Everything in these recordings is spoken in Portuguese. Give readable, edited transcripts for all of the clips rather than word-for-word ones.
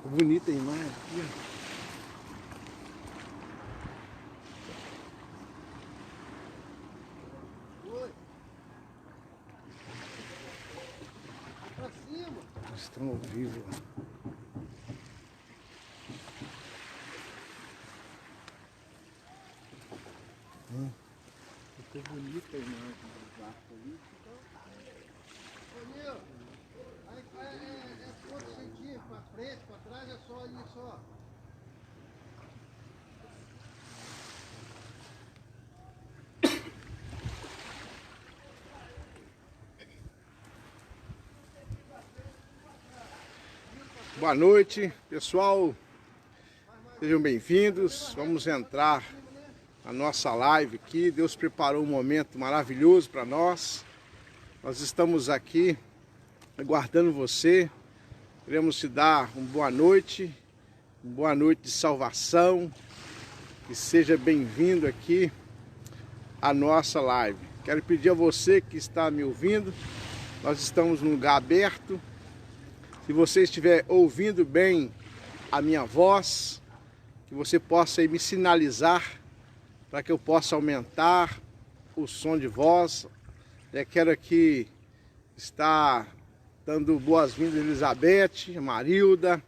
Bonita a imagem aqui, ó. Oi. Pra cima. Estão ao vivo. Ficou bonita a imagem do barco ali. Ô, Nil, aí é quantos centímetros pra frente, pra trás, é só isso, ó. Boa noite, pessoal. Sejam bem-vindos. Vamos entrar na nossa live aqui. Deus preparou um momento maravilhoso para nós. Nós estamos aqui aguardando você. Queremos te dar uma boa noite de salvação. E seja bem-vindo aqui à nossa live. Quero pedir a você que está me ouvindo, nós estamos num lugar aberto. Se você estiver ouvindo bem a minha voz, que você possa aí me sinalizar para que eu possa aumentar o som de voz. Eu quero aqui estar dando boas-vindas a Elizabeth, a Marilda.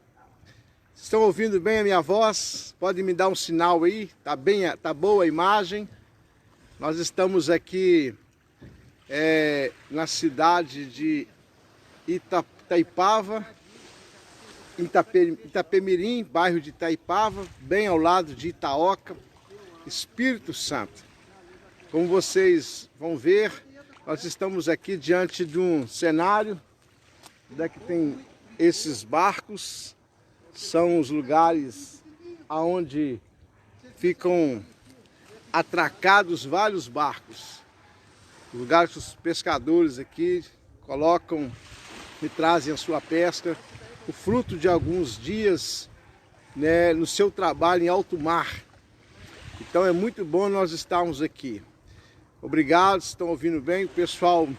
Estão ouvindo bem a minha voz? Pode me dar um sinal aí? Tá boa a imagem? Nós estamos aqui na cidade de Itaipava, Itapemirim, bairro de Itaipava, bem ao lado de Itaoca, Espírito Santo. Como vocês vão ver, nós estamos aqui diante de um cenário, onde tem esses barcos, são os lugares onde ficam atracados vários barcos. Lugares que os pescadores aqui colocam e trazem a sua pesca, o fruto de alguns dias, né, no seu trabalho em alto mar. Então é muito bom nós estarmos aqui. Obrigado, estão ouvindo bem. O pessoal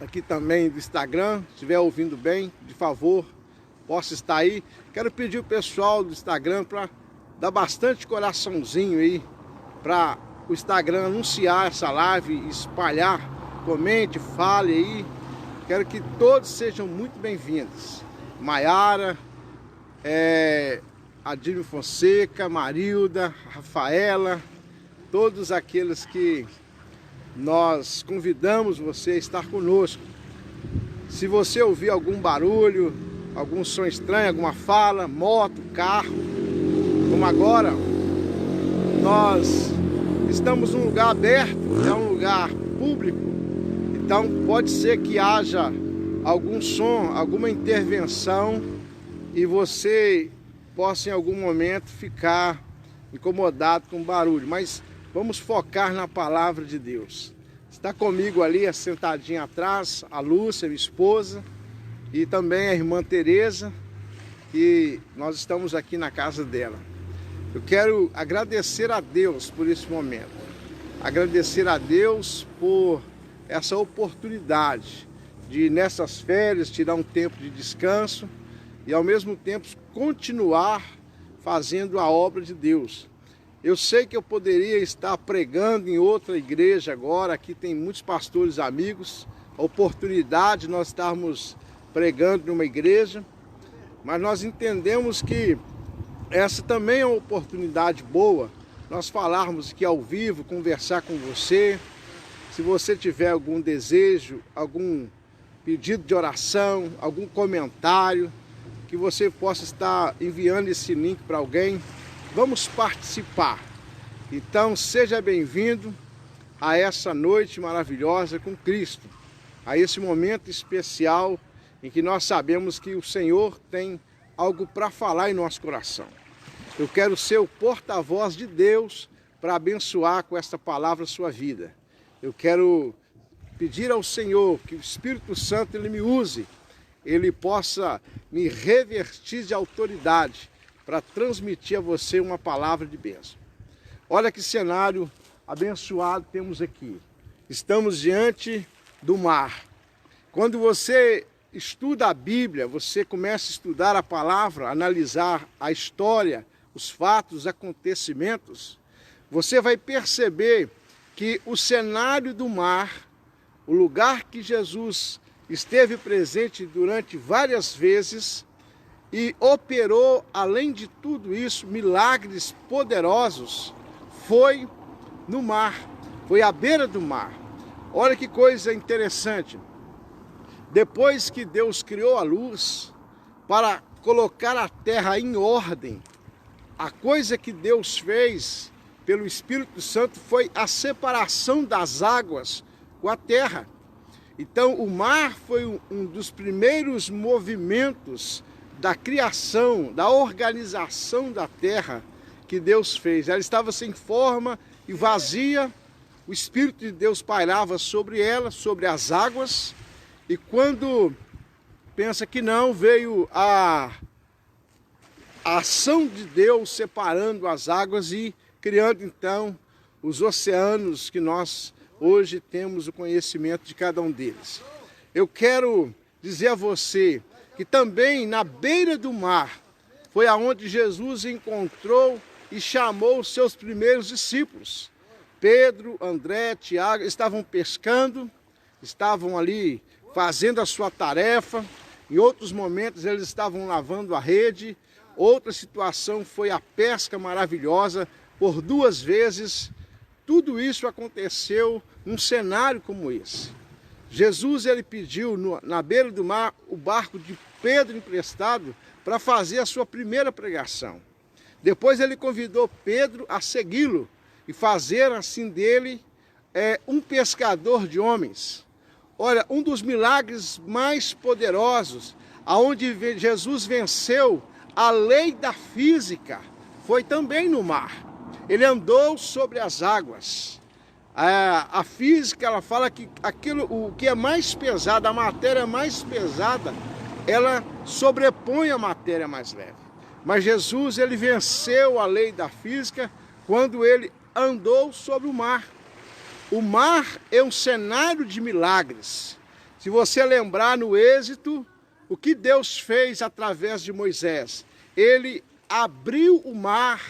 aqui também do Instagram, se estiver ouvindo bem, de favor, possa estar aí. Quero pedir o pessoal do Instagram para dar bastante coraçãozinho aí, para o Instagram anunciar essa live, espalhar, comente, fale aí. Quero que todos sejam muito bem-vindos. Maiara, Adílio Fonseca, Marilda, Rafaela, todos aqueles que nós convidamos você a estar conosco. Se você ouvir algum barulho, algum som estranho, alguma fala, moto, carro, como agora, nós estamos num lugar aberto, é um lugar público, então pode ser que haja algum som, alguma intervenção e você possa em algum momento ficar incomodado com o barulho, mas vamos focar na palavra de Deus. Está comigo ali, sentadinha atrás, a Lúcia, minha esposa, e também a irmã Tereza, que nós estamos aqui na casa dela. Eu quero agradecer a Deus por esse momento, agradecer a Deus por essa oportunidade de nessas férias tirar um tempo de descanso e ao mesmo tempo continuar fazendo a obra de Deus. Eu sei que eu poderia estar pregando em outra igreja agora, aqui tem muitos pastores amigos, a oportunidade de nós estarmos pregando numa igreja, mas nós entendemos que essa também é uma oportunidade boa, nós falarmos aqui ao vivo, conversar com você. Se você tiver algum desejo, algum pedido de oração, algum comentário, que você possa estar enviando esse link para alguém, vamos participar. Então seja bem-vindo a essa noite maravilhosa com Cristo, a esse momento especial em que nós sabemos que o Senhor tem algo para falar em nosso coração. Eu quero ser o porta-voz de Deus para abençoar com esta palavra a sua vida. Eu quero pedir ao Senhor que o Espírito Santo ele me use, ele possa me revestir de autoridade para transmitir a você uma palavra de bênção. Olha que cenário abençoado temos aqui. Estamos diante do mar. Quando você estuda a Bíblia, você começa a estudar a palavra, analisar a história, os fatos, os acontecimentos, você vai perceber que o cenário do mar, o lugar que Jesus esteve presente durante várias vezes e operou, além de tudo isso, milagres poderosos, foi no mar, foi à beira do mar. Olha que coisa interessante. Depois que Deus criou a luz para colocar a terra em ordem, a coisa que Deus fez pelo Espírito Santo foi a separação das águas com a terra. Então o mar foi um dos primeiros movimentos da criação, da organização da terra que Deus fez. Ela estava sem forma e vazia, o Espírito de Deus pairava sobre ela, sobre as águas, e quando pensa que não, veio a ação de Deus separando as águas e criando então os oceanos que nós hoje temos o conhecimento de cada um deles. Eu quero dizer a você que também na beira do mar foi aonde Jesus encontrou e chamou os seus primeiros discípulos. Pedro, André, Tiago estavam pescando, estavam ali fazendo a sua tarefa. Em outros momentos eles estavam lavando a rede. Outra situação foi a pesca maravilhosa por 2 vezes. Tudo isso aconteceu num cenário como esse. Jesus ele pediu na beira do mar o barco de Pedro emprestado para fazer a sua primeira pregação. Depois ele convidou Pedro a segui-lo e fazer assim dele um pescador de homens. Olha, um dos milagres mais poderosos, aonde Jesus venceu a lei da física, foi também no mar. Ele andou sobre as águas. A física ela fala que o que é mais pesado, a matéria mais pesada, ela sobrepõe a matéria mais leve. Mas Jesus ele venceu a lei da física quando ele andou sobre o mar. O mar é um cenário de milagres. Se você lembrar no Êxodo, o que Deus fez através de Moisés? Ele abriu o mar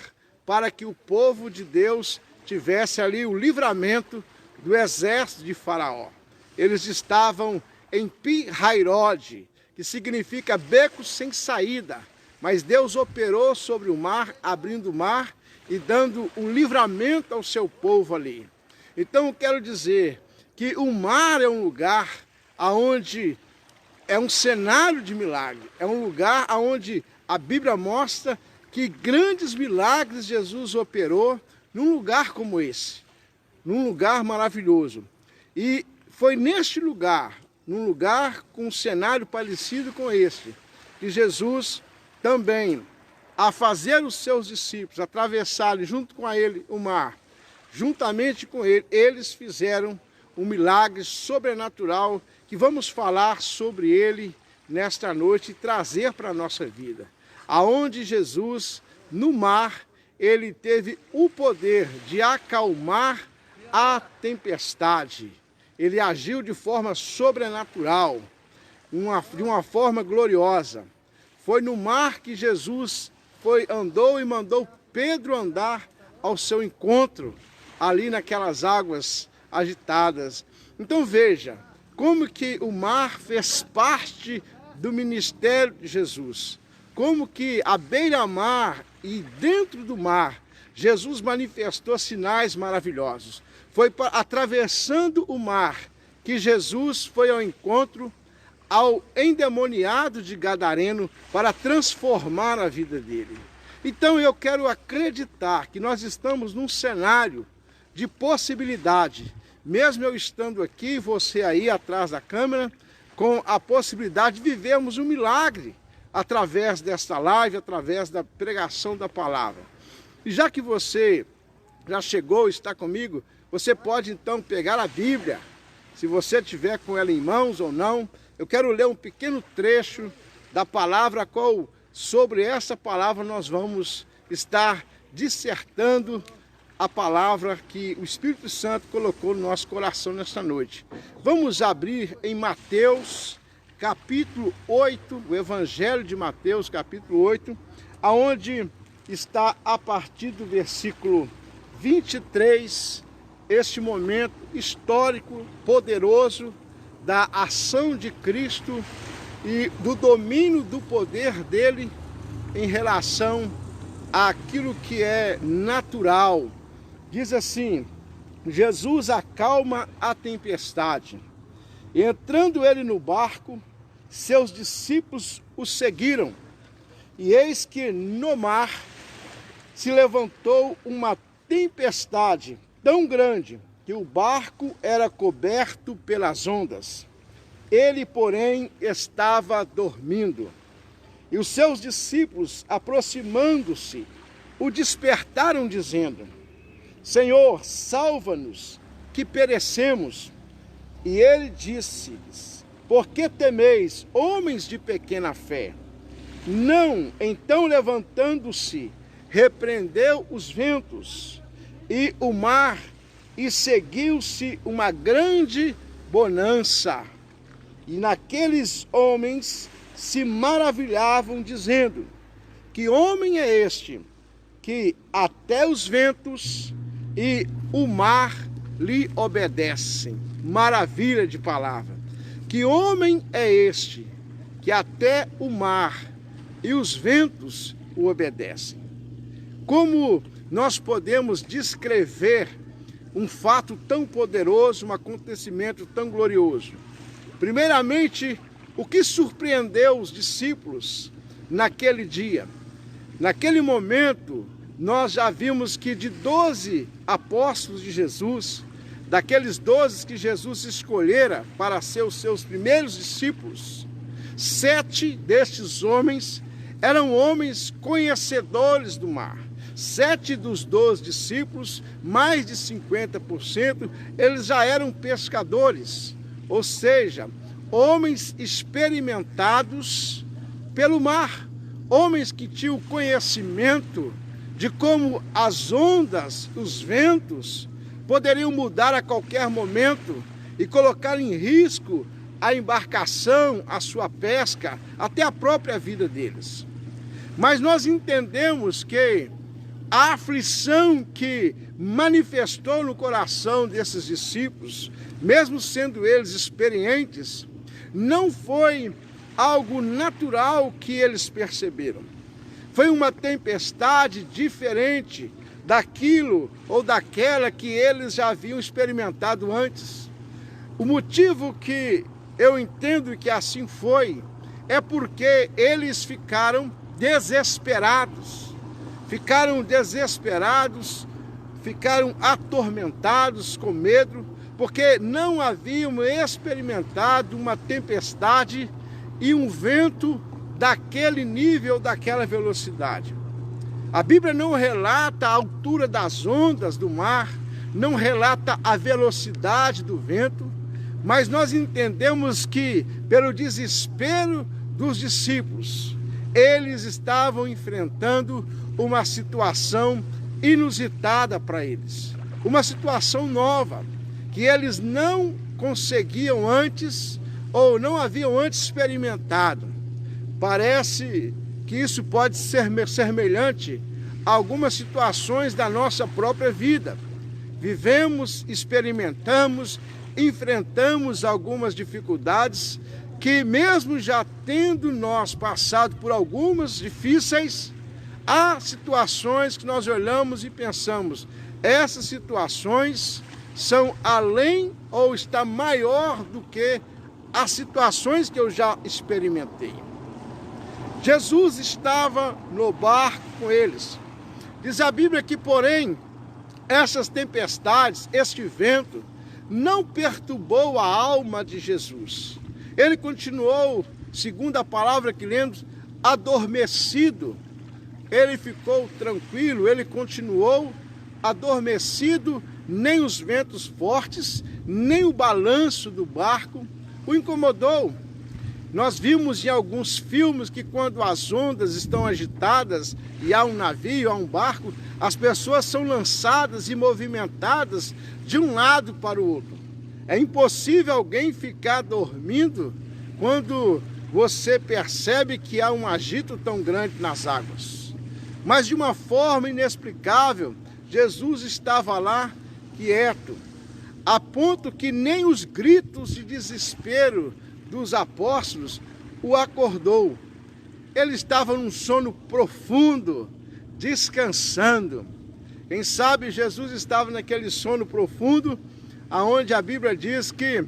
para que o povo de Deus tivesse ali o livramento do exército de Faraó. Eles estavam em Pi-Hairode, que significa beco sem saída. Mas Deus operou sobre o mar, abrindo o mar e dando um livramento ao seu povo ali. Então eu quero dizer que o mar é um lugar onde é um cenário de milagre, é um lugar onde a Bíblia mostra que grandes milagres Jesus operou num lugar como esse, num lugar maravilhoso. E foi neste lugar, num lugar com um cenário parecido com esse, que Jesus também, a fazer os seus discípulos atravessarem junto com ele o mar, juntamente com ele, eles fizeram um milagre sobrenatural que vamos falar sobre ele nesta noite e trazer para a nossa vida. Aonde Jesus, no mar, ele teve o poder de acalmar a tempestade. Ele agiu de forma sobrenatural, de uma forma gloriosa. Foi no mar que Jesus andou e mandou Pedro andar ao seu encontro, ali naquelas águas agitadas. Então veja, como que o mar fez parte do ministério de Jesus. Como que à beira-mar e dentro do mar, Jesus manifestou sinais maravilhosos. Foi atravessando o mar que Jesus foi ao encontro ao endemoniado de Gadareno para transformar a vida dele. Então eu quero acreditar que nós estamos num cenário de possibilidade, mesmo eu estando aqui, você aí atrás da câmera, com a possibilidade de vivermos um milagre através desta live, através da pregação da palavra. E já que você já chegou, está comigo, você pode então pegar a Bíblia, se você tiver com ela em mãos ou não. Eu quero ler um pequeno trecho da palavra, qual sobre essa palavra nós vamos estar dissertando a palavra que o Espírito Santo colocou no nosso coração nesta noite. Vamos abrir em Mateus, capítulo 8, o Evangelho de Mateus, capítulo 8, aonde está a partir do versículo 23, este momento histórico, poderoso, da ação de Cristo e do domínio do poder dele em relação àquilo que é natural. Diz assim: Jesus acalma a tempestade. E entrando ele no barco, seus discípulos o seguiram. E eis que no mar se levantou uma tempestade tão grande que o barco era coberto pelas ondas. Ele, porém, estava dormindo. E os seus discípulos, aproximando-se, o despertaram, dizendo: Senhor, salva-nos, que perecemos. E ele disse-lhes: Por que temeis, homens de pequena fé? Não, então levantando-se, repreendeu os ventos e o mar, e seguiu-se uma grande bonança. E naqueles homens se maravilhavam, dizendo: Que homem é este, que até os ventos e o mar lhe obedecem? Maravilha de palavra. Que homem é este, que até o mar e os ventos o obedecem? Como nós podemos descrever um fato tão poderoso, um acontecimento tão glorioso? Primeiramente, o que surpreendeu os discípulos naquele dia? Naquele momento, nós já vimos que de 12 apóstolos de Jesus, daqueles 12 que Jesus escolhera para ser os seus primeiros discípulos, 7 destes homens eram homens conhecedores do mar. 7 dos 12 discípulos, mais de 50%, eles já eram pescadores, ou seja, homens experimentados pelo mar, homens que tinham conhecimento de como as ondas, os ventos, poderiam mudar a qualquer momento e colocar em risco a embarcação, a sua pesca, até a própria vida deles. Mas nós entendemos que a aflição que manifestou no coração desses discípulos, mesmo sendo eles experientes, não foi algo natural que eles perceberam. Foi uma tempestade diferente daquilo ou daquela que eles já haviam experimentado antes. O motivo que eu entendo que assim foi é porque eles ficaram desesperados, ficaram atormentados com medo, porque não haviam experimentado uma tempestade e um vento daquele nível, daquela velocidade. A Bíblia não relata a altura das ondas do mar, não relata a velocidade do vento, mas nós entendemos que, pelo desespero dos discípulos, eles estavam enfrentando uma situação inusitada para eles, uma situação nova, que eles não conseguiam antes ou não haviam antes experimentado. Parece que isso pode ser semelhante a algumas situações da nossa própria vida. Vivemos, experimentamos, enfrentamos algumas dificuldades que, mesmo já tendo nós passado por algumas difíceis, há situações que nós olhamos e pensamos: essas situações são além ou está maior do que as situações que eu já experimentei. Jesus estava no barco com eles. Diz a Bíblia que, porém, essas tempestades, este vento, não perturbou a alma de Jesus. Ele continuou, segundo a palavra que lemos, adormecido. Ele ficou tranquilo, ele continuou adormecido, nem os ventos fortes, nem o balanço do barco o incomodou. Nós vimos em alguns filmes que quando as ondas estão agitadas e há um navio, há um barco, as pessoas são lançadas e movimentadas de um lado para o outro. É impossível alguém ficar dormindo quando você percebe que há um agito tão grande nas águas. Mas de uma forma inexplicável, Jesus estava lá quieto, a ponto que nem os gritos de desespero dos apóstolos o acordou. Ele estava num sono profundo, descansando. Quem sabe Jesus estava naquele sono profundo, aonde a Bíblia diz que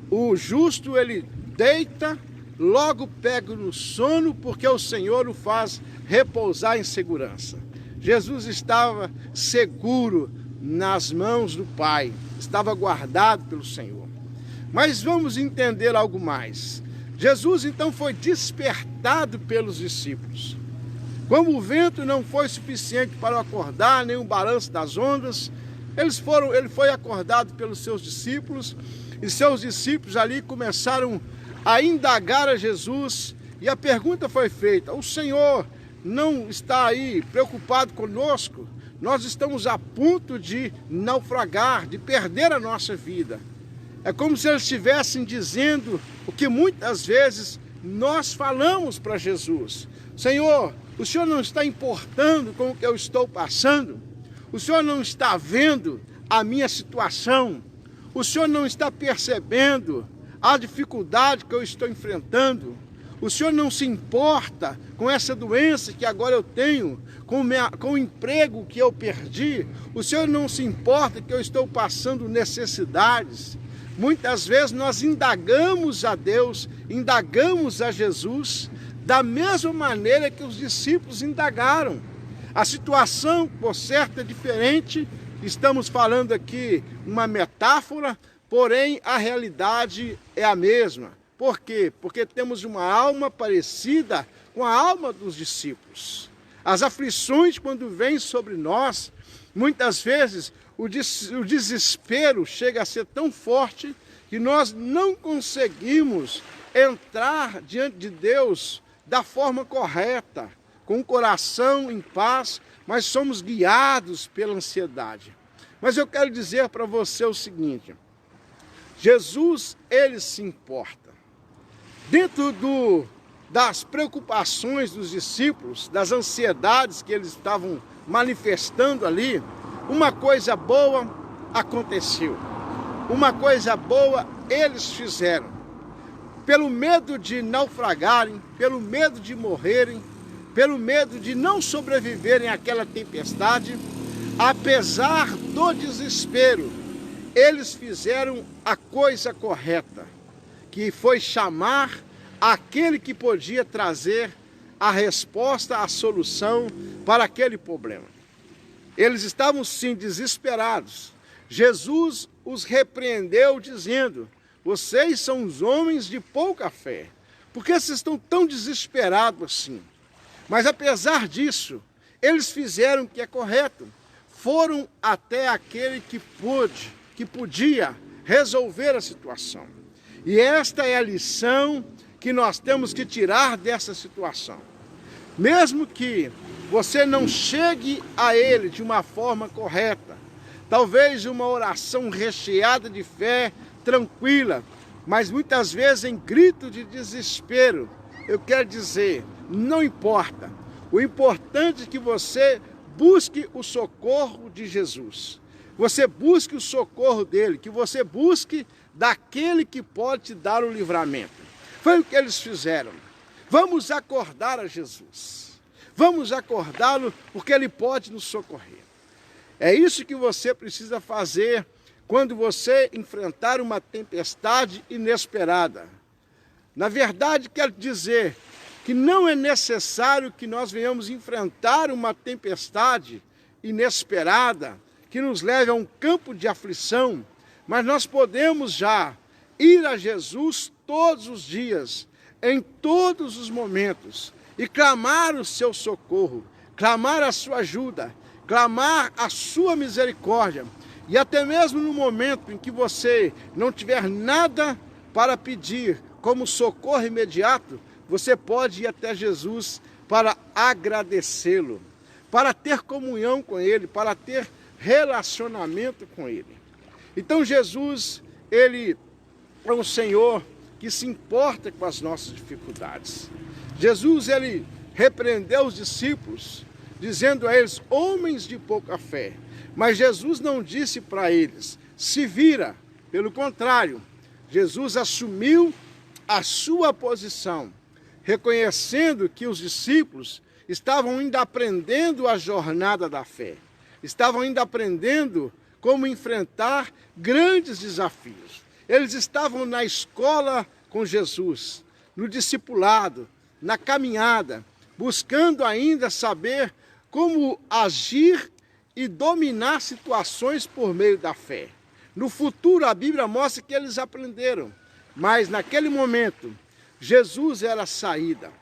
o justo ele deita, logo pega no sono, porque o Senhor o faz repousar em segurança. Jesus estava seguro nas mãos do Pai, estava guardado pelo Senhor. Mas vamos entender algo mais. Jesus então foi despertado pelos discípulos. Como o vento não foi suficiente para o acordar, nem o balanço das ondas, ele foi acordado pelos seus discípulos, e seus discípulos ali começaram a indagar a Jesus, e a pergunta foi feita: o Senhor não está aí preocupado conosco? Nós estamos a ponto de naufragar, de perder a nossa vida. É como se eles estivessem dizendo o que muitas vezes nós falamos para Jesus: Senhor, o Senhor não está importando com o que eu estou passando? O Senhor não está vendo a minha situação? O Senhor não está percebendo a dificuldade que eu estou enfrentando? O Senhor não se importa com essa doença que agora eu tenho, com o emprego que eu perdi? O Senhor não se importa que eu estou passando necessidades? Muitas vezes nós indagamos a Deus, indagamos a Jesus, da mesma maneira que os discípulos indagaram. A situação, por certo, é diferente. Estamos falando aqui uma metáfora, porém a realidade é a mesma. Por quê? Porque temos uma alma parecida com a alma dos discípulos. As aflições, quando vêm sobre nós, muitas vezes o desespero chega a ser tão forte que nós não conseguimos entrar diante de Deus da forma correta, com o coração em paz, mas somos guiados pela ansiedade. Mas eu quero dizer para você o seguinte: Jesus, ele se importa. Dentro das preocupações dos discípulos, das ansiedades que eles estavam manifestando ali, uma coisa boa aconteceu. Uma coisa boa eles fizeram. Pelo medo de naufragarem, pelo medo de morrerem, pelo medo de não sobreviverem àquela tempestade, apesar do desespero, eles fizeram a coisa correta, que foi chamar aquele que podia trazer a resposta, a solução para aquele problema. Eles estavam sim desesperados. Jesus os repreendeu dizendo: vocês são os homens de pouca fé. Por que vocês estão tão desesperados assim? Mas apesar disso, eles fizeram o que é correto. Foram até aquele que podia resolver a situação. E esta é a lição que nós temos que tirar dessa situação. Mesmo que você não chegue a ele de uma forma correta, talvez uma oração recheada de fé, tranquila, mas muitas vezes em grito de desespero, eu quero dizer, não importa. O importante é que você busque o socorro de Jesus. Você busque o socorro dele, que você busque daquele que pode te dar o livramento. Foi o que eles fizeram. Vamos acordar a Jesus. Vamos acordá-lo, porque ele pode nos socorrer. É isso que você precisa fazer quando você enfrentar uma tempestade inesperada. Na verdade, quero dizer que não é necessário que nós venhamos enfrentar uma tempestade inesperada que nos leve a um campo de aflição, mas nós podemos já ir a Jesus todos os dias, em todos os momentos, e clamar o seu socorro, clamar a sua ajuda, clamar a sua misericórdia. E até mesmo no momento em que você não tiver nada para pedir como socorro imediato, você pode ir até Jesus para agradecê-lo, para ter comunhão com ele, para ter relacionamento com ele. Então Jesus, ele é um Senhor que se importa com as nossas dificuldades. Jesus, ele repreendeu os discípulos, dizendo a eles, homens de pouca fé. Mas Jesus não disse para eles, se vira. Pelo contrário, Jesus assumiu a sua posição, reconhecendo que os discípulos estavam ainda aprendendo a jornada da fé, estavam ainda aprendendo como enfrentar grandes desafios. Eles estavam na escola com Jesus, no discipulado, na caminhada, buscando ainda saber como agir e dominar situações por meio da fé. No futuro, a Bíblia mostra que eles aprenderam, mas naquele momento, Jesus era a saída.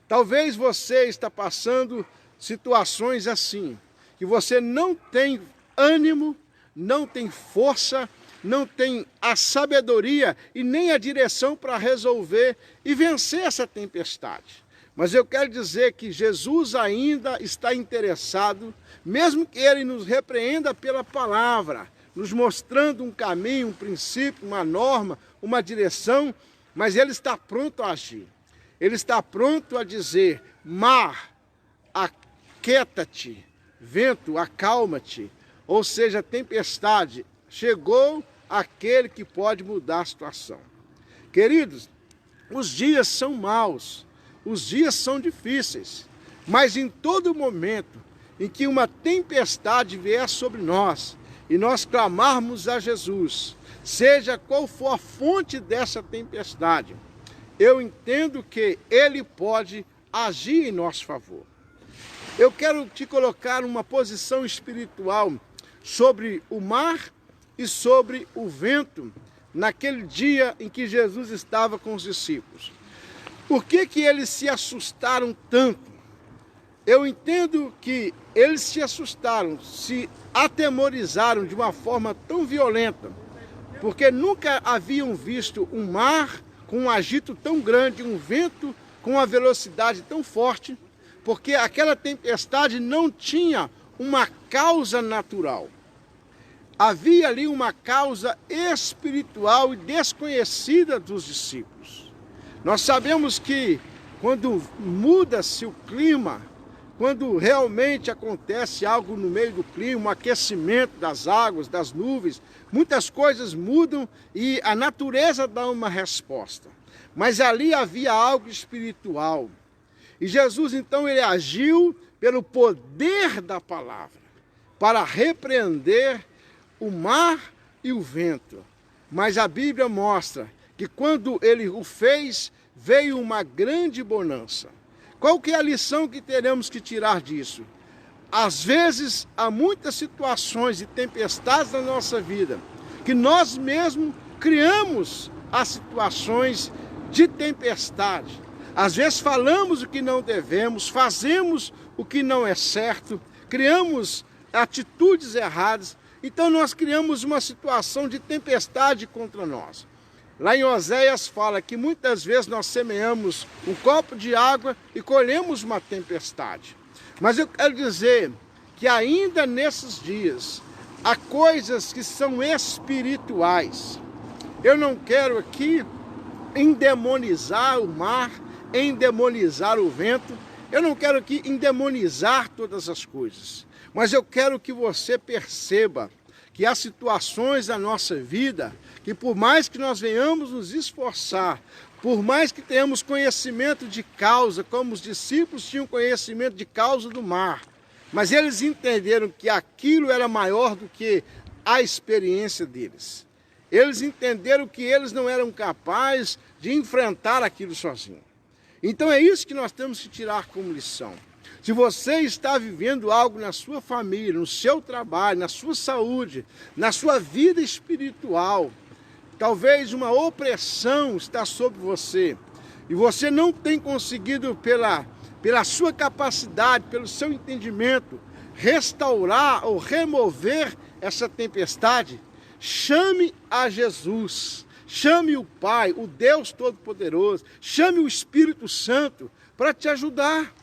Talvez você está passando situações assim, que você não tem ânimo, não tem força, não tem a sabedoria e nem a direção para resolver e vencer essa tempestade. Mas eu quero dizer que Jesus ainda está interessado, mesmo que Ele nos repreenda pela palavra, nos mostrando um caminho, um princípio, uma norma, uma direção, mas Ele está pronto a agir. Ele está pronto a dizer, mar, aquieta-te, vento, acalma-te. Ou seja, tempestade, chegou aquele que pode mudar a situação. Queridos, os dias são maus, os dias são difíceis, mas em todo momento em que uma tempestade vier sobre nós e nós clamarmos a Jesus, seja qual for a fonte dessa tempestade, eu entendo que Ele pode agir em nosso favor. Eu quero te colocar uma posição espiritual sobre o mar e sobre o vento, naquele dia em que Jesus estava com os discípulos. Por que eles se assustaram tanto? Eu entendo que eles se assustaram, se atemorizaram de uma forma tão violenta, porque nunca haviam visto um mar com um agito tão grande, um vento com uma velocidade tão forte, porque aquela tempestade não tinha uma causa natural. Havia ali uma causa espiritual e desconhecida dos discípulos. Nós sabemos que quando muda-se o clima, quando realmente acontece algo no meio do clima, um aquecimento das águas, das nuvens, muitas coisas mudam e a natureza dá uma resposta. Mas ali havia algo espiritual. E Jesus então ele agiu pelo poder da palavra, para repreender o mar e o vento. Mas a Bíblia mostra que quando ele o fez, veio uma grande bonança. Qual que é a lição que teremos que tirar disso? Às vezes, há muitas situações e tempestades na nossa vida, que nós mesmos criamos as situações de tempestade. Às vezes falamos o que não devemos, fazemos o que não é certo, criamos atitudes erradas, então nós criamos uma situação de tempestade contra nós. Lá em Oséias fala que muitas vezes nós semeamos um copo de água e colhemos uma tempestade. Mas eu quero dizer que ainda nesses dias há coisas que são espirituais. Eu não quero aqui endemonizar o mar, endemonizar o vento, eu não quero aqui endemonizar todas as coisas. Mas eu quero que você perceba que há situações na nossa vida que por mais que nós venhamos nos esforçar, por mais que tenhamos conhecimento de causa, como os discípulos tinham conhecimento de causa do mar, mas eles entenderam que aquilo era maior do que a experiência deles. Eles entenderam que eles não eram capazes de enfrentar aquilo sozinhos. Então é isso que nós temos que tirar como lição. Se você está vivendo algo na sua família, no seu trabalho, na sua saúde, na sua vida espiritual, talvez uma opressão está sobre você, e você não tem conseguido, pela sua capacidade, pelo seu entendimento, restaurar ou remover essa tempestade, chame a Jesus, chame o Pai, o Deus Todo-Poderoso, chame o Espírito Santo para te ajudar.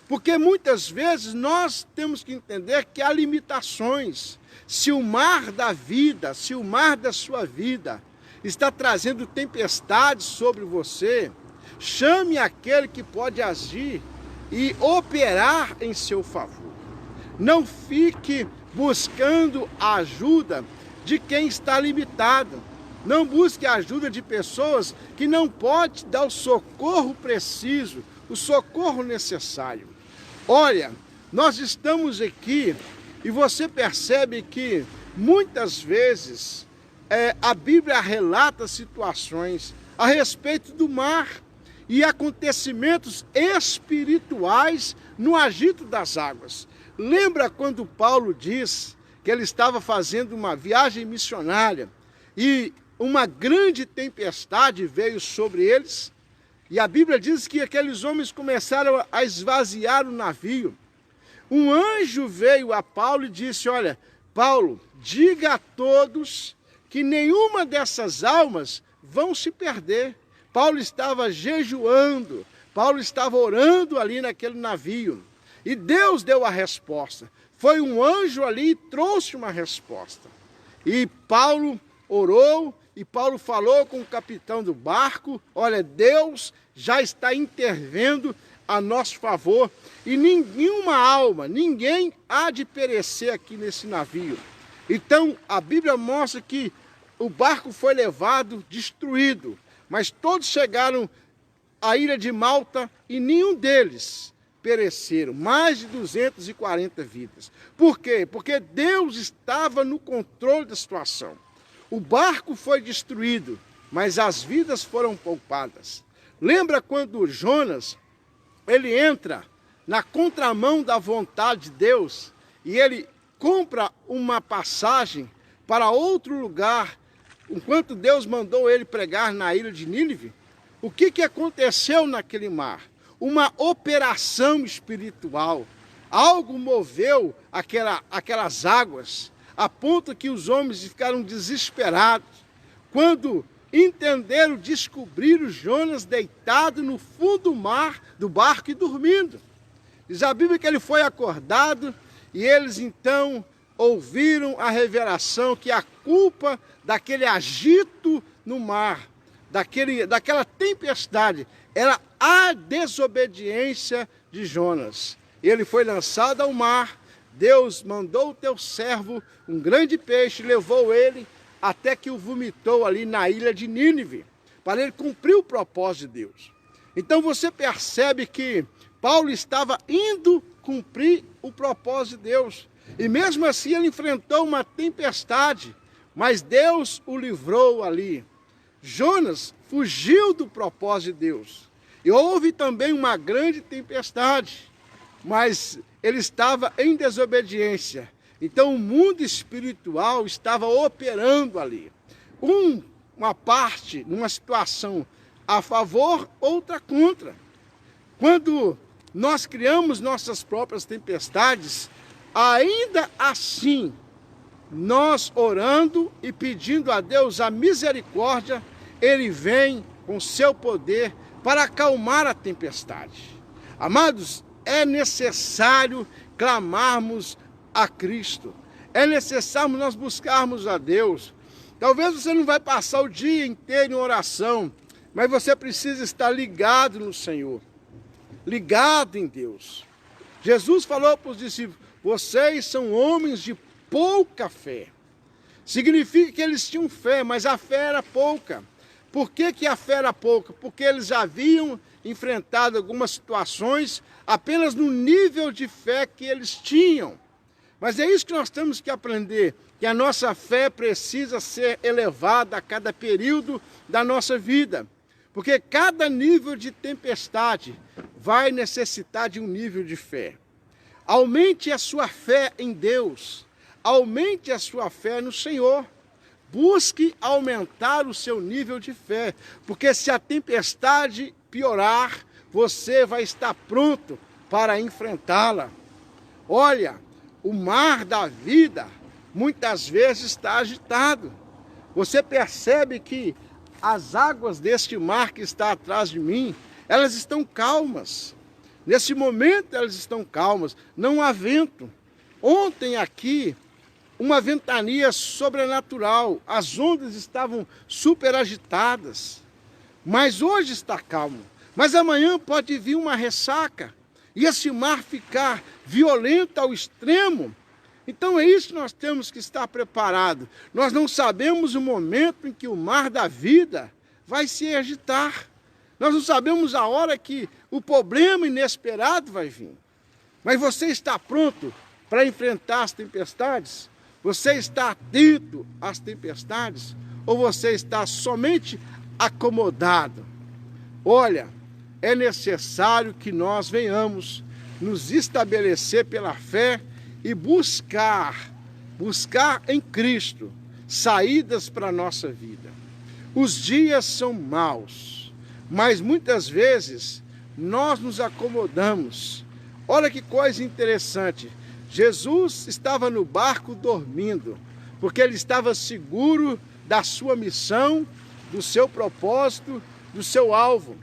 Porque muitas vezes nós temos que entender que há limitações. Se o mar da vida, se o mar da sua vida está trazendo tempestades sobre você, chame aquele que pode agir e operar em seu favor. Não fique buscando a ajuda de quem está limitado. Não busque a ajuda de pessoas que não podem dar o socorro preciso, o socorro necessário. Olha, nós estamos aqui e você percebe que muitas vezes a Bíblia relata situações a respeito do mar e acontecimentos espirituais no agito das águas. Lembra quando Paulo diz que ele estava fazendo uma viagem missionária e uma grande tempestade veio sobre eles? E a Bíblia diz que aqueles homens começaram a esvaziar o navio. Um anjo veio a Paulo e disse: olha, Paulo, diga a todos que nenhuma dessas almas vão se perder. Paulo estava jejuando, Paulo estava orando ali naquele navio. E Deus deu a resposta. Foi um anjo ali e trouxe uma resposta. E Paulo orou e Paulo falou com o capitão do barco: olha, Deus já está intervendo a nosso favor e nenhuma alma, ninguém há de perecer aqui nesse navio. Então a Bíblia mostra que o barco foi levado destruído, mas todos chegaram à ilha de Malta e nenhum deles pereceram, mais de 240 vidas. Por quê? Porque Deus estava no controle da situação. O barco foi destruído, mas as vidas foram poupadas. Lembra quando Jonas, ele entra na contramão da vontade de Deus e ele compra uma passagem para outro lugar, enquanto Deus mandou ele pregar na ilha de Nínive? O que aconteceu naquele mar? Uma operação espiritual. Algo moveu aquelas águas, a ponto que os homens ficaram desesperados. Quando entenderam, descobriram Jonas deitado no fundo do mar, do barco e dormindo. Diz a Bíblia que ele foi acordado e eles então ouviram a revelação que a culpa daquele agito no mar, daquela tempestade, era a desobediência de Jonas. Ele foi lançado ao mar, Deus mandou o teu servo, um grande peixe, levou ele até que o vomitou ali na ilha de Nínive, para ele cumprir o propósito de Deus. Então você percebe que Paulo estava indo cumprir o propósito de Deus. E mesmo assim ele enfrentou uma tempestade, mas Deus o livrou ali. Jonas fugiu do propósito de Deus. E houve também uma grande tempestade, mas ele estava em desobediência. Então o mundo espiritual estava operando ali. Uma parte, numa situação a favor, outra contra. Quando nós criamos nossas próprias tempestades, ainda assim, nós orando e pedindo a Deus a misericórdia, Ele vem com seu poder para acalmar a tempestade. Amados, é necessário clamarmos a Cristo. É necessário nós buscarmos a Deus. Talvez você não vai passar o dia inteiro em oração, mas você precisa estar ligado no Senhor, ligado em Deus. Jesus falou para os discípulos: vocês são homens de pouca fé. Significa que eles tinham fé, mas a fé era pouca. Por que a fé era pouca? Porque eles já haviam enfrentado algumas situações apenas no nível de fé que eles tinham. Mas é isso que nós temos que aprender, que a nossa fé precisa ser elevada a cada período da nossa vida. Porque cada nível de tempestade vai necessitar de um nível de fé. Aumente a sua fé em Deus, aumente a sua fé no Senhor. Busque aumentar o seu nível de fé, porque se a tempestade piorar, você vai estar pronto para enfrentá-la. Olha, o mar da vida muitas vezes está agitado. Você percebe que as águas deste mar que está atrás de mim, elas estão calmas. Nesse momento elas estão calmas, não há vento. Ontem aqui, uma ventania sobrenatural, as ondas estavam super agitadas, mas hoje está calmo. Mas amanhã pode vir uma ressaca e esse mar ficar violento ao extremo. Então é isso que nós temos que estar preparados. Nós não sabemos o momento em que o mar da vida vai se agitar. Nós não sabemos a hora que o problema inesperado vai vir. Mas você está pronto para enfrentar as tempestades? Você está atento às tempestades? Ou você está somente acomodado? Olha, é necessário que nós venhamos nos estabelecer pela fé e buscar em Cristo saídas para a nossa vida. Os dias são maus, mas muitas vezes nós nos acomodamos. Olha que coisa interessante, Jesus estava no barco dormindo, porque ele estava seguro da sua missão, do seu propósito, do seu alvo.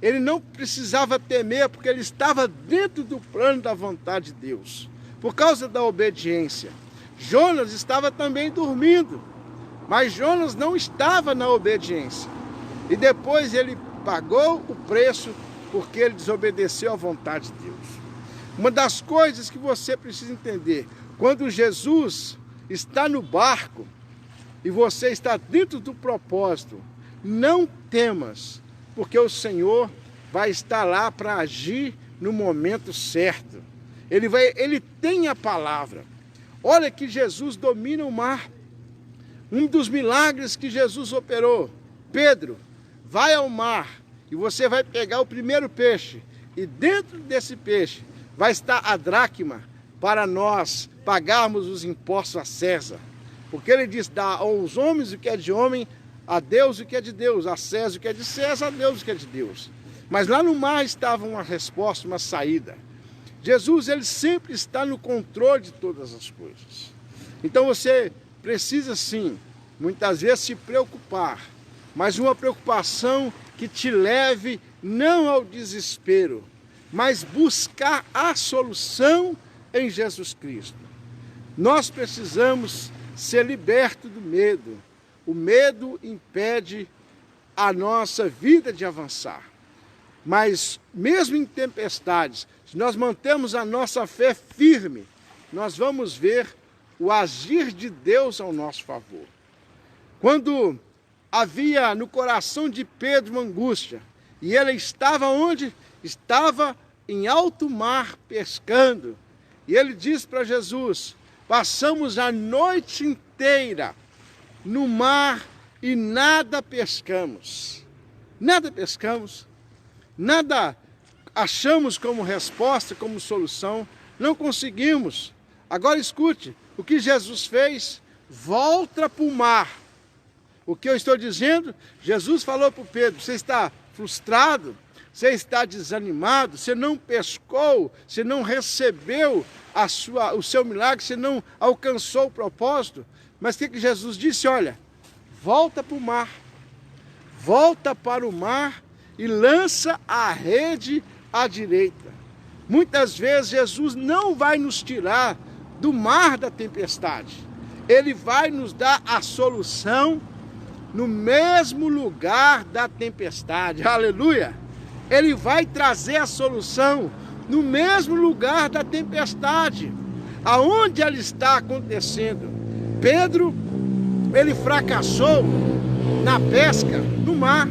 Ele não precisava temer, porque ele estava dentro do plano da vontade de Deus, por causa da obediência. Jonas estava também dormindo, mas Jonas não estava na obediência. E depois ele pagou o preço, porque ele desobedeceu à vontade de Deus. Uma das coisas que você precisa entender, quando Jesus está no barco e você está dentro do propósito, não temas, porque o Senhor vai estar lá para agir no momento certo. Ele tem a palavra. Olha que Jesus domina o mar. Um dos milagres que Jesus operou. Pedro, vai ao mar e você vai pegar o primeiro peixe. E dentro desse peixe vai estar a dracma para nós pagarmos os impostos a César. Porque ele diz, dá aos homens o que é de homem, a Deus o que é de Deus, a César o que é de César, a Deus o que é de Deus. Mas lá no mar estava uma resposta, uma saída. Jesus, ele sempre está no controle de todas as coisas. Então você precisa sim, muitas vezes se preocupar, mas uma preocupação que te leve não ao desespero, mas buscar a solução em Jesus Cristo. Nós precisamos ser libertos do medo. O medo impede a nossa vida de avançar. Mas mesmo em tempestades, se nós mantemos a nossa fé firme, nós vamos ver o agir de Deus ao nosso favor. Quando havia no coração de Pedro uma angústia, e ele estava onde? Estava em alto mar pescando. E ele disse para Jesus, passamos a noite inteira no mar e nada pescamos. Nada pescamos. Nada achamos como resposta, como solução. Não conseguimos. Agora escute, o que Jesus fez? Volta para o mar. O que eu estou dizendo? Jesus falou para o Pedro, você está frustrado? Você está desanimado? Você não pescou? Você não recebeu o seu milagre? Você não alcançou o propósito? Mas o que Jesus disse? Olha, volta para o mar. Volta para o mar e lança a rede à direita. Muitas vezes Jesus não vai nos tirar do mar da tempestade. Ele vai nos dar a solução no mesmo lugar da tempestade. Aleluia! Ele vai trazer a solução no mesmo lugar da tempestade, aonde ela está acontecendo. Pedro, ele fracassou na pesca no mar.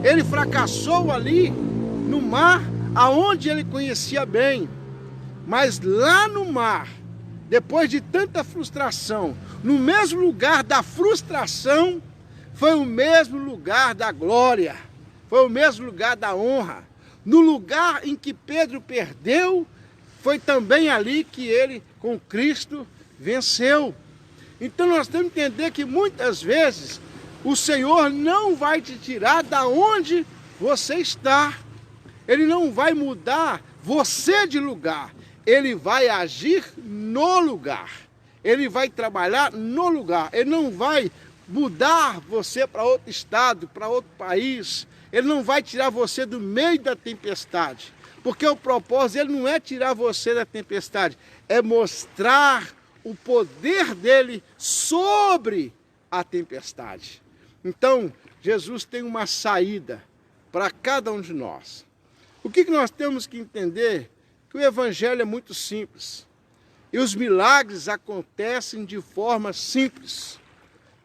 Ele fracassou ali no mar, aonde ele conhecia bem. Mas lá no mar, depois de tanta frustração, no mesmo lugar da frustração, foi o mesmo lugar da glória, foi o mesmo lugar da honra. No lugar em que Pedro perdeu, foi também ali que ele, com Cristo, venceu. Então nós temos que entender que muitas vezes o Senhor não vai te tirar da onde você está. Ele não vai mudar você de lugar. Ele vai agir no lugar. Ele vai trabalhar no lugar. Ele não vai mudar você para outro estado, para outro país. Ele não vai tirar você do meio da tempestade. Porque o propósito ele não é tirar você da tempestade, é mostrar o poder dele sobre a tempestade. Então, Jesus tem uma saída para cada um de nós. O que nós temos que entender? Que o Evangelho é muito simples. E os milagres acontecem de forma simples.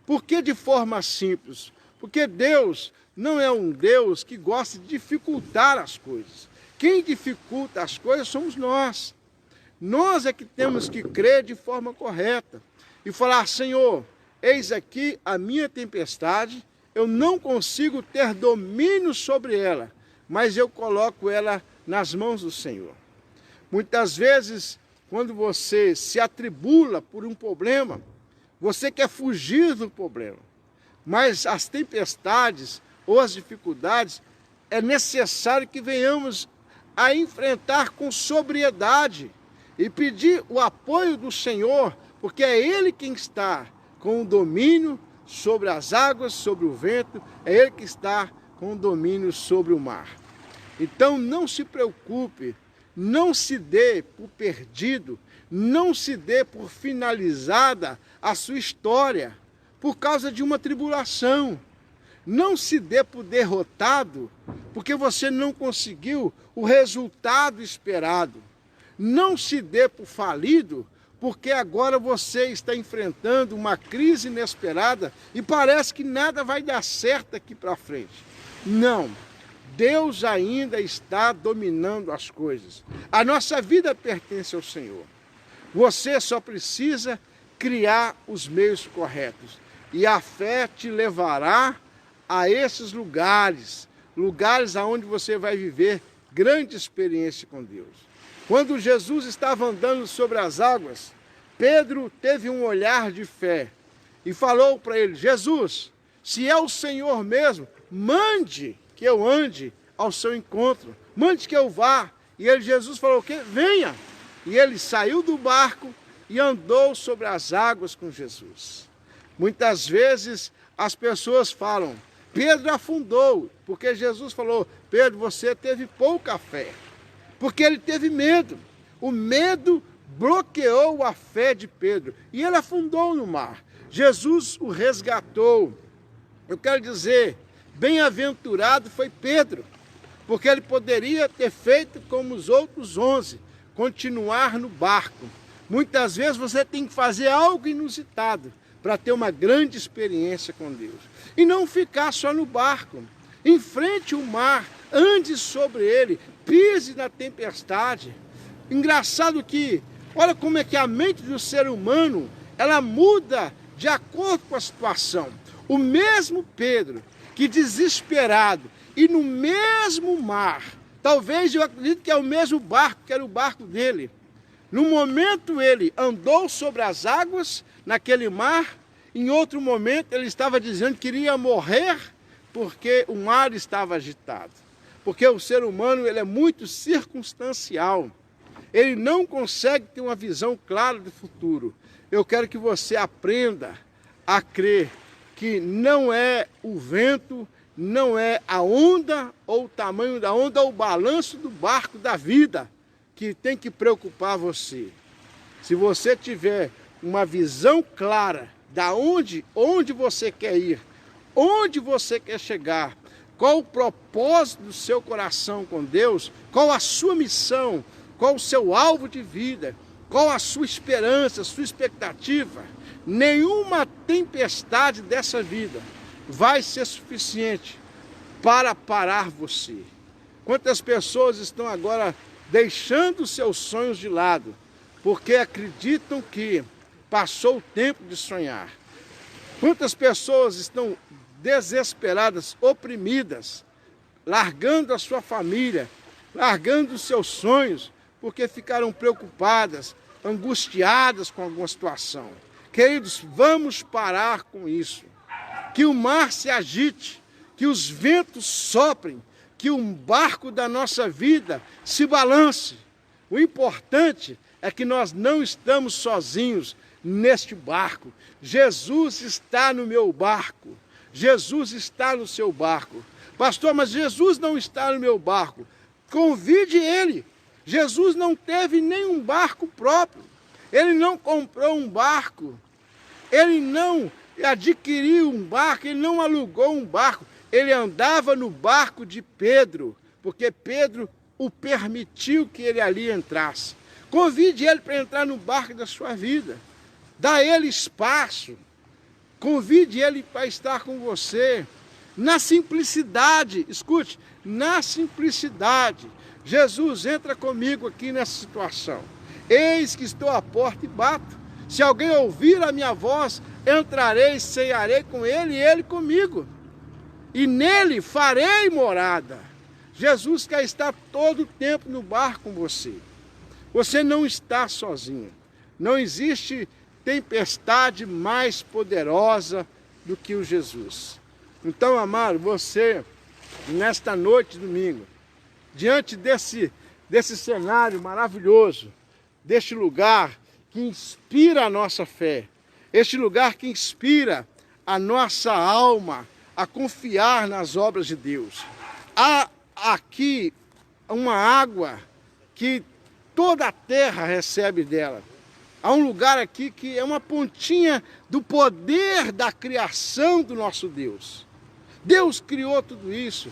Por que de forma simples? Porque Deus não é um Deus que gosta de dificultar as coisas. Quem dificulta as coisas somos nós. Nós é que temos que crer de forma correta e falar: Senhor, eis aqui a minha tempestade, eu não consigo ter domínio sobre ela, mas eu coloco ela nas mãos do Senhor. Muitas vezes, quando você se atribula por um problema, você quer fugir do problema, mas as tempestades ou as dificuldades é necessário que venhamos a enfrentar com sobriedade e pedir o apoio do Senhor, porque é Ele quem está com o domínio sobre as águas, sobre o vento, é Ele que está com o domínio sobre o mar. Então não se preocupe, não se dê por perdido, não se dê por finalizada a sua história por causa de uma tribulação. Não se dê por derrotado porque você não conseguiu o resultado esperado. Não se dê por falido porque agora você está enfrentando uma crise inesperada e parece que nada vai dar certo aqui para frente. Não, Deus ainda está dominando as coisas. A nossa vida pertence ao Senhor. Você só precisa criar os meios corretos. E a fé te levará a esses lugares, lugares aonde você vai viver grande experiência com Deus. Quando Jesus estava andando sobre as águas, Pedro teve um olhar de fé e falou para ele: Jesus, se é o Senhor mesmo, mande que eu ande ao seu encontro, mande que eu vá. E Jesus falou: que venha. E ele saiu do barco e andou sobre as águas com Jesus. Muitas vezes as pessoas falam: Pedro afundou, porque Jesus falou: Pedro, você teve pouca fé, porque ele teve medo. O medo bloqueou a fé de Pedro e ele afundou no mar. Jesus o resgatou. Eu quero dizer, bem-aventurado foi Pedro, porque ele poderia ter feito como os outros 11, continuar no barco. Muitas vezes você tem que fazer algo inusitado para ter uma grande experiência com Deus. E não ficar só no barco. Enfrente o mar, ande sobre ele, pise na tempestade. Engraçado que, olha como é que a mente do ser humano, ela muda de acordo com a situação. O mesmo Pedro, que desesperado, e no mesmo mar, talvez eu acredito que é o mesmo barco, que era o barco dele. No momento ele andou sobre as águas, naquele mar, em outro momento ele estava dizendo que iria morrer porque o mar estava agitado. Porque o ser humano ele é muito circunstancial. Ele não consegue ter uma visão clara do futuro. Eu quero que você aprenda a crer que não é o vento, não é a onda ou o tamanho da onda ou o balanço do barco da vida que tem que preocupar você. Se você tiver uma visão clara da onde você quer ir, onde você quer chegar, qual o propósito do seu coração com Deus, qual a sua missão, qual o seu alvo de vida, qual a sua esperança, a sua expectativa, nenhuma tempestade dessa vida vai ser suficiente para parar você. Quantas pessoas estão agora deixando seus sonhos de lado, porque acreditam que passou o tempo de sonhar. Quantas pessoas estão desesperadas, oprimidas, largando a sua família, largando os seus sonhos, porque ficaram preocupadas, angustiadas com alguma situação. Queridos, vamos parar com isso. Que o mar se agite, que os ventos soprem, que o barco da nossa vida se balance. O importante é que nós não estamos sozinhos neste barco. Jesus está no meu barco. Jesus está no seu barco. Pastor, mas Jesus não está no meu barco. Convide ele. Jesus não teve nenhum barco próprio. Ele não comprou um barco. Ele não adquiriu um barco, ele não alugou um barco. Ele andava no barco de Pedro, porque Pedro o permitiu que ele ali entrasse. Convide ele para entrar no barco da sua vida. Dá ele espaço. Convide ele para estar com você. Na simplicidade, escute, na simplicidade. Jesus, entra comigo aqui nessa situação. Eis que estou à porta e bato. Se alguém ouvir a minha voz, entrarei, cearei com ele e ele comigo. E nele farei morada. Jesus quer estar todo o tempo no barco com você. Você não está sozinho. Não existe tempestade mais poderosa do que o Jesus. Então, amado, você, nesta noite de domingo, diante desse cenário maravilhoso, deste lugar que inspira a nossa fé, este lugar que inspira a nossa alma a confiar nas obras de Deus. Há aqui uma água que toda a terra recebe dela. Há um lugar aqui que é uma pontinha do poder da criação do nosso Deus. Deus criou tudo isso.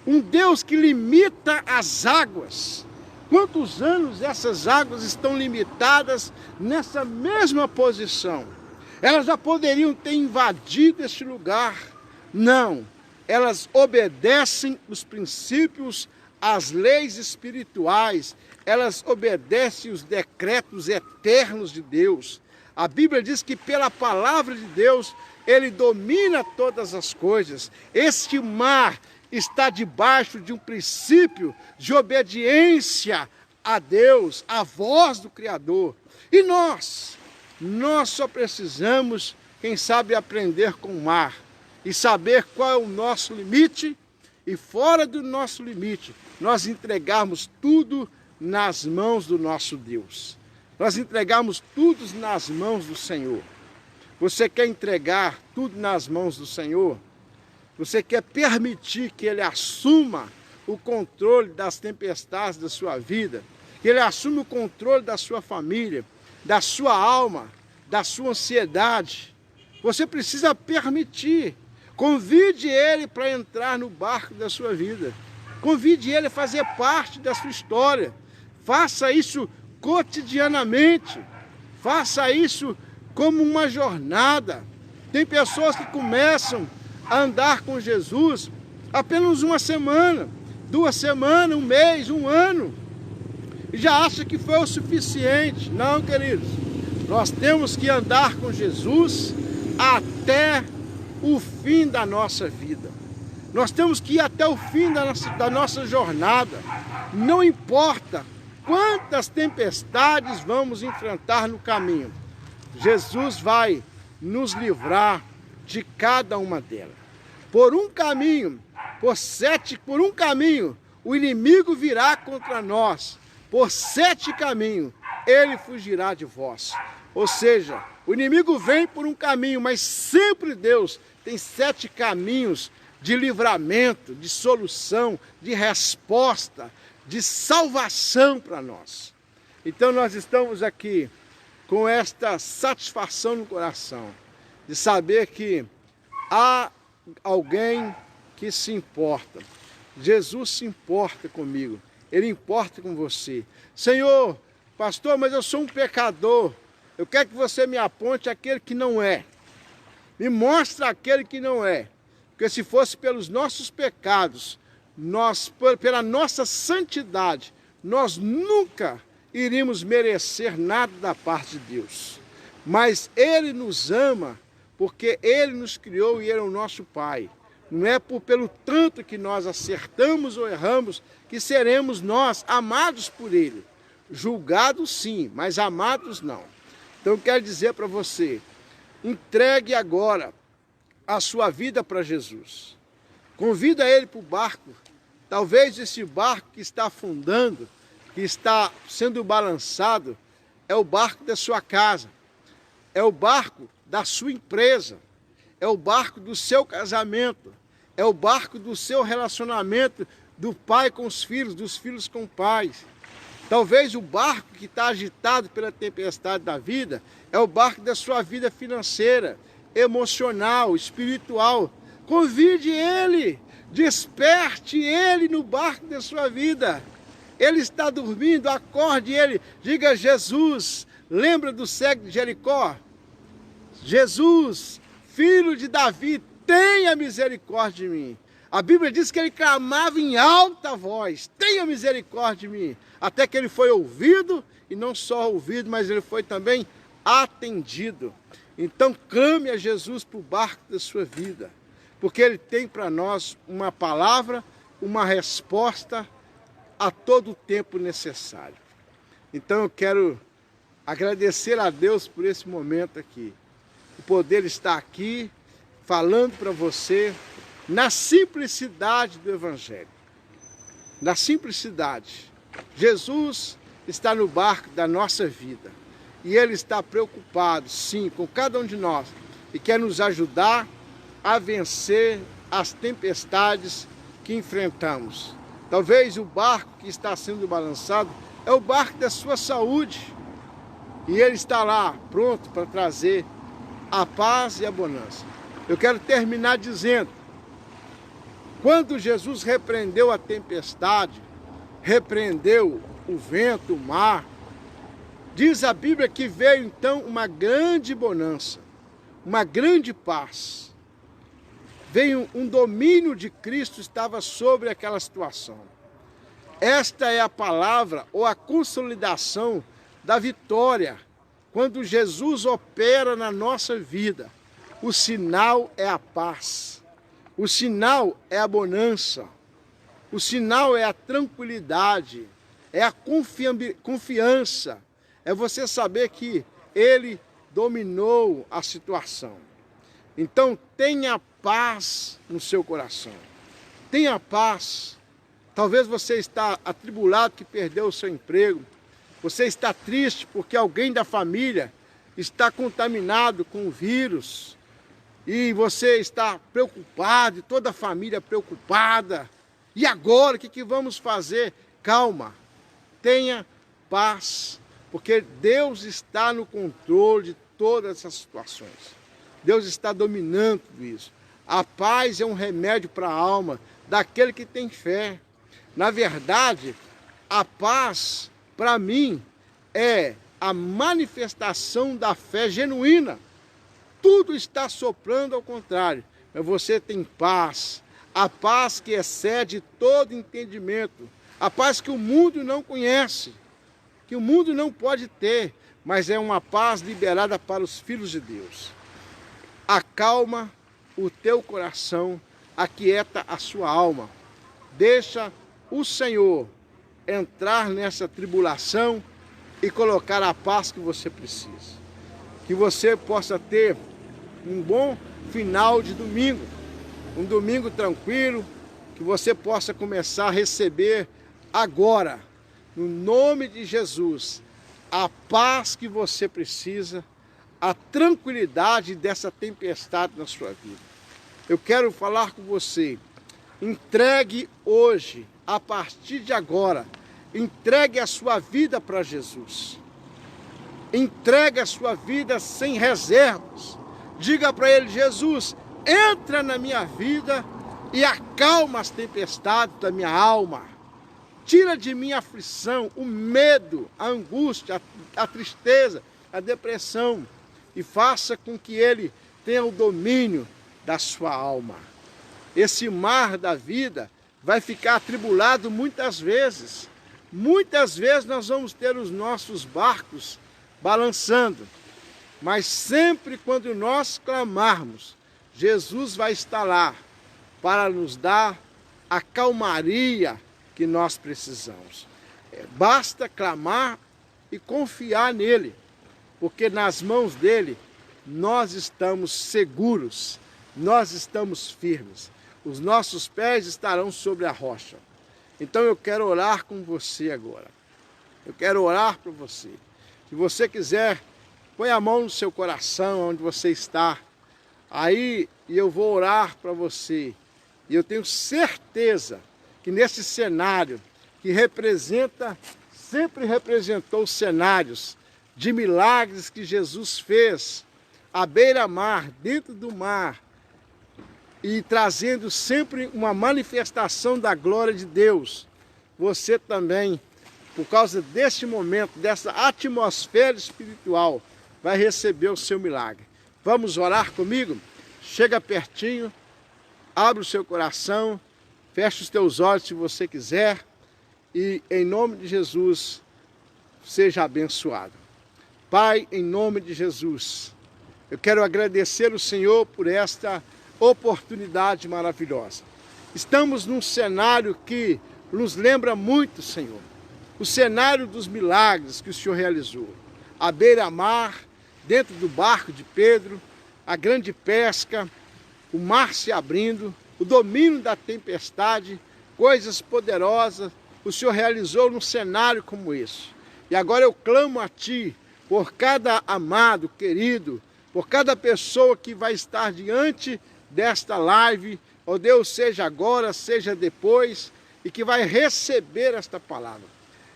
Um Deus que limita as águas. Quantos anos essas águas estão limitadas nessa mesma posição? Elas já poderiam ter invadido este lugar. Não, elas obedecem os princípios, as leis espirituais, elas obedecem os decretos eternos de Deus. A Bíblia diz que pela palavra de Deus, Ele domina todas as coisas. Este mar está debaixo de um princípio de obediência a Deus, à voz do Criador. E nós só precisamos, quem sabe, aprender com o mar e saber qual é o nosso limite, e fora do nosso limite, nós entregarmos tudo nas mãos do nosso Deus. Nós entregarmos tudo nas mãos do Senhor. Você quer entregar tudo nas mãos do Senhor? Você quer permitir que Ele assuma o controle das tempestades da sua vida? Que Ele assuma o controle da sua família, da sua alma, da sua ansiedade? Você precisa permitir. Convide Ele para entrar no barco da sua vida. Convide Ele a fazer parte da sua história. Faça isso cotidianamente. Faça isso como uma jornada. Tem pessoas que começam a andar com Jesus apenas uma semana, 2 semanas, 1 mês, 1 ano, e já acha que foi o suficiente. Não, queridos. Nós temos que andar com Jesus até o fim da nossa vida. Nós temos que ir até o fim da nossa jornada. Não importa quantas tempestades vamos enfrentar no caminho. Jesus vai nos livrar de cada uma delas. Por um caminho, por um caminho, o inimigo virá contra nós. Por 7 caminhos, ele fugirá de vós. Ou seja, o inimigo vem por um caminho, mas sempre Deus tem 7 caminhos de livramento, de solução, de resposta, de salvação para nós. Então nós estamos aqui com esta satisfação no coração, de saber que há alguém que se importa. Jesus se importa comigo, Ele importa com você. Senhor, pastor, mas eu sou um pecador. Eu quero que você me aponte aquele que não é. Me mostra aquele que não é. Porque se fosse pelos nossos pecados, pela nossa santidade, nós nunca iríamos merecer nada da parte de Deus. Mas Ele nos ama, porque Ele nos criou e Ele é o nosso Pai. Não é pelo tanto que nós acertamos ou erramos que seremos nós amados por Ele. Julgados sim, mas amados não. Então eu quero dizer para você, entregue agora a sua vida para Jesus. Convida Ele para o barco. Talvez esse barco que está afundando, que está sendo balançado, é o barco da sua casa, é o barco da sua empresa, é o barco do seu casamento, é o barco do seu relacionamento do pai com os filhos, dos filhos com os pais. Talvez o barco que está agitado pela tempestade da vida é o barco da sua vida financeira, emocional, espiritual. Convide ele, desperte ele no barco da sua vida. Ele está dormindo, acorde ele, diga: Jesus, lembra do cego de Jericó? Jesus, filho de Davi, tenha misericórdia de mim. A Bíblia diz que ele clamava em alta voz: tenha misericórdia de mim. Até que ele foi ouvido, e não só ouvido, mas ele foi também atendido. Então clame a Jesus para o barco da sua vida, porque ele tem para nós uma palavra, uma resposta a todo o tempo necessário. Então eu quero agradecer a Deus por esse momento aqui, o poder estar aqui falando para você na simplicidade do Evangelho. Na simplicidade. Jesus está no barco da nossa vida e Ele está preocupado, sim, com cada um de nós e quer nos ajudar a vencer as tempestades que enfrentamos. Talvez o barco que está sendo balançado é o barco da sua saúde e Ele está lá pronto para trazer a paz e a bonança. Eu quero terminar dizendo: quando Jesus repreendeu a tempestade, repreendeu o vento, o mar, diz a Bíblia que veio então uma grande bonança, uma grande paz. Veio um domínio de Cristo, estava sobre aquela situação. Esta é a palavra ou a consolidação da vitória. Quando Jesus opera na nossa vida, o sinal é a paz. O sinal é a bonança, o sinal é a tranquilidade, é a confiança, é você saber que Ele dominou a situação. Então tenha paz no seu coração, tenha paz. Talvez você está atribulado que perdeu o seu emprego, você está triste porque alguém da família está contaminado com o vírus, e você está preocupado, e toda a família preocupada. E agora, o que vamos fazer? Calma, tenha paz, porque Deus está no controle de todas essas situações. Deus está dominando tudo isso. A paz é um remédio para a alma daquele que tem fé. Na verdade, a paz, para mim, é a manifestação da fé genuína. Tudo está soprando ao contrário, mas você tem paz, a paz que excede todo entendimento, a paz que o mundo não conhece, que o mundo não pode ter, mas é uma paz liberada para os filhos de Deus. Acalma o teu coração, aquieta a sua alma, deixa o Senhor entrar nessa tribulação e colocar a paz que você precisa. Que você possa ter um bom final de domingo, um domingo tranquilo, que você possa começar a receber agora, no nome de Jesus, a paz que você precisa, a tranquilidade dessa tempestade na sua vida. Eu quero falar com você, entregue hoje, a partir de agora, entregue a sua vida para Jesus. Entregue a sua vida sem reservas. Diga para Ele: Jesus, entra na minha vida e acalma as tempestades da minha alma. Tira de mim a aflição, o medo, a angústia, a tristeza, a depressão. E faça com que Ele tenha o domínio da sua alma. Esse mar da vida vai ficar atribulado muitas vezes. Muitas vezes nós vamos ter os nossos barcos balançando, mas sempre quando nós clamarmos, Jesus vai estar lá para nos dar a calmaria que nós precisamos. Basta clamar e confiar nele, porque nas mãos dele nós estamos seguros, nós estamos firmes, os nossos pés estarão sobre a rocha. Então eu quero orar com você agora, eu quero orar por você. Se você quiser, põe a mão no seu coração, onde você está, aí e eu vou orar para você. E eu tenho certeza que nesse cenário, que representa sempre representou cenários de milagres que Jesus fez à beira-mar, dentro do mar, e trazendo sempre uma manifestação da glória de Deus. Você também, por causa deste momento, dessa atmosfera espiritual, vai receber o seu milagre. Vamos orar comigo? Chega pertinho, abre o seu coração, feche os teus olhos se você quiser e, em nome de Jesus, seja abençoado. Pai, em nome de Jesus, eu quero agradecer o Senhor por esta oportunidade maravilhosa. Estamos num cenário que nos lembra muito, Senhor, o cenário dos milagres que o Senhor realizou. À beira-mar, dentro do barco de Pedro, a grande pesca, o mar se abrindo, o domínio da tempestade, coisas poderosas, o Senhor realizou num cenário como esse. E agora eu clamo a Ti, por cada amado, querido, por cada pessoa que vai estar diante desta live, ó Deus, seja agora, seja depois, e que vai receber esta palavra.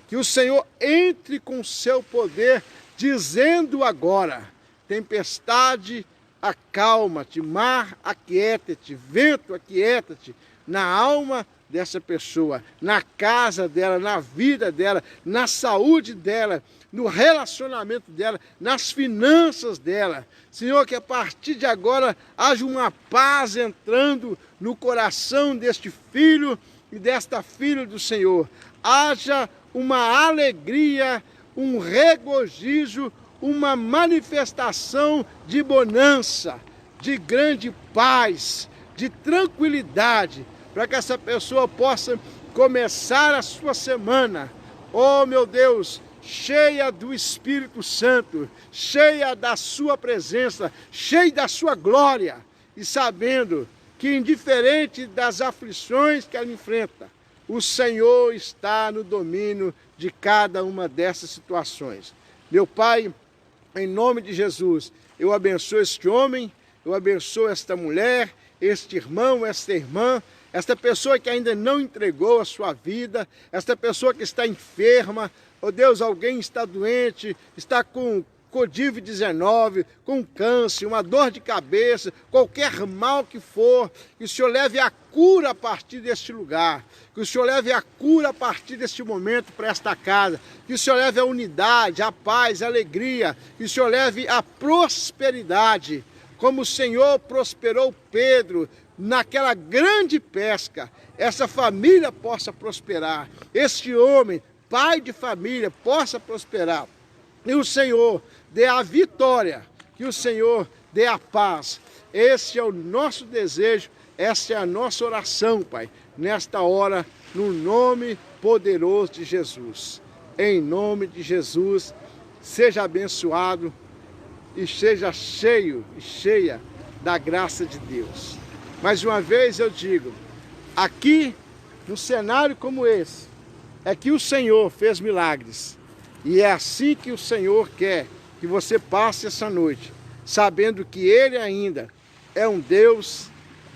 Que o Senhor entre com o seu poder, dizendo agora: tempestade, acalma-te, mar, aquieta-te, vento, aquieta-te, na alma dessa pessoa, na casa dela, na vida dela, na saúde dela, no relacionamento dela, nas finanças dela. Senhor, que a partir de agora haja uma paz entrando no coração deste filho e desta filha do Senhor. Haja uma alegria, um regozijo, uma manifestação de bonança, de grande paz, de tranquilidade, para que essa pessoa possa começar a sua semana, oh meu Deus, cheia do Espírito Santo, cheia da sua presença, cheia da sua glória, e sabendo que, indiferente das aflições que ela enfrenta, o Senhor está no domínio de cada uma dessas situações. Meu Pai, em nome de Jesus, eu abençoo este homem, eu abençoo esta mulher, este irmão, esta irmã, esta pessoa que ainda não entregou a sua vida, esta pessoa que está enferma, oh Deus, alguém está doente, está com Covid-19, com câncer, uma dor de cabeça, qualquer mal que for, que o Senhor leve a cura a partir deste lugar, que o Senhor leve a cura a partir deste momento para esta casa, que o Senhor leve a unidade, a paz, a alegria, que o Senhor leve a prosperidade, como o Senhor prosperou Pedro naquela grande pesca, essa família possa prosperar, este homem, pai de família, possa prosperar, e o Senhor dê a vitória, que o Senhor dê a paz. Esse é o nosso desejo, essa é a nossa oração, Pai, nesta hora, no nome poderoso de Jesus. Em nome de Jesus, seja abençoado e seja cheio e cheia da graça de Deus. Mais uma vez eu digo, aqui, num cenário como esse, é que o Senhor fez milagres. E é assim que o Senhor quer que você passe essa noite, sabendo que Ele ainda é um Deus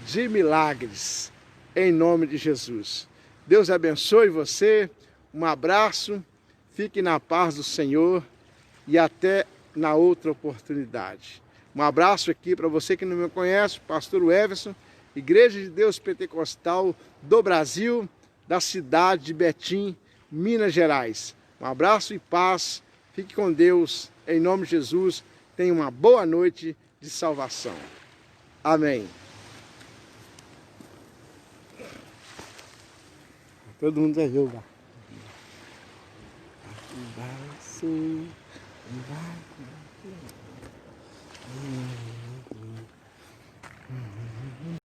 de milagres, em nome de Jesus. Deus abençoe você, um abraço, fique na paz do Senhor e até na outra oportunidade. Um abraço aqui para você que não me conhece, pastor Everson, Igreja de Deus Pentecostal do Brasil, da cidade de Betim, Minas Gerais. Um abraço e paz, fique com Deus, em nome de Jesus, tenha uma boa noite de salvação. Amém. Todo mundo é yoga. Vai ser, vai.